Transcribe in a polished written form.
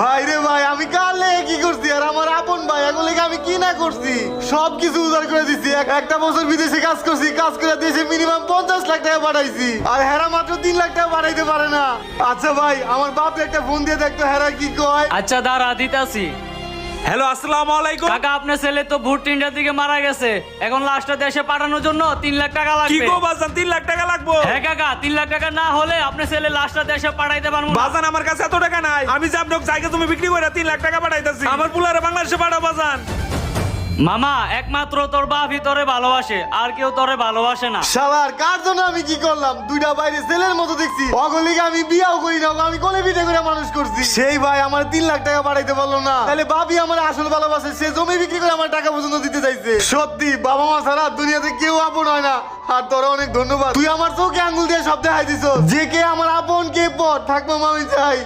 ভাই রে ভাই, আমি কার লেগে কি করছি আর আমার আপন ভাই এগুলো আমি কি না করছি, সবকিছু উধার করে দিচ্ছি। একটা বছর বিদেশে কাজ করছি, কাজ করে দেশে মিনিমাম 50 লাখ টাকা পাঠাইছি, আর হেরা মাত্র 3 লাখ টাকা পাঠাইতে পারে না। আচ্ছা ভাই, আমার বাপ একটা ফোন দিয়ে দেখতো হেরা কি কয়। আচ্ছা দাঁড়া দিতাছি। হ্যালো, আসসালামু আলাইকুম। কাকা আপনার ছেলে তো ভোর 3টার দিকে মারা গেছে, এখন লাশটা দেশে পাঠানোর জন্য 3 লাখ টাকা কি লাগবে। গো বাজান, 3 লাখ টাকা লাগবে? হ্যাঁ কাকা, 3 লাখ টাকা না হলে আপনার ছেলে লাশটা দেশে পাঠাইতে পারবো না। বাজান আমার কাছে এত টাকা নাই, আমি যে আপনার জায়গা তুমি বিক্রি করে 3 লাখ টাকা পাঠাইতেছি। আমার পুলারে বাংলাদেশে পাঠাও বাজান। মামা, একমাত্র তোর বাপই তোরে ভালোবাসে, আর কেউ তোরে ভালোবাসে না। শালার কার জন্য আমি কি করলাম, দুইটা বাইরে ছেলের মতো দেখছি, অগলিকে আমি বিয়াও করি না, আমি কোলে পিঠে করে মানুষ করছি। সেই ভাই আমার 3 লাখ টাকা পাঠাইতে পারলো না, তাহলে বাপি আমার আসল ভালোবাসে, সে জমি বিক্রি করে আমার টাকা পর্যন্ত দিতে চাইছে। সত্যি বাবা মা ছাড়া দুনিয়াতে কেউ আপন হয় না। আর তোরা অনেক ধন্যবাদ, তুই আমার চোখে আঙ্গুল দিয়ে সব দেখাই দিছ যে কে আমার আপন কে পর থাকবো আমি চাই।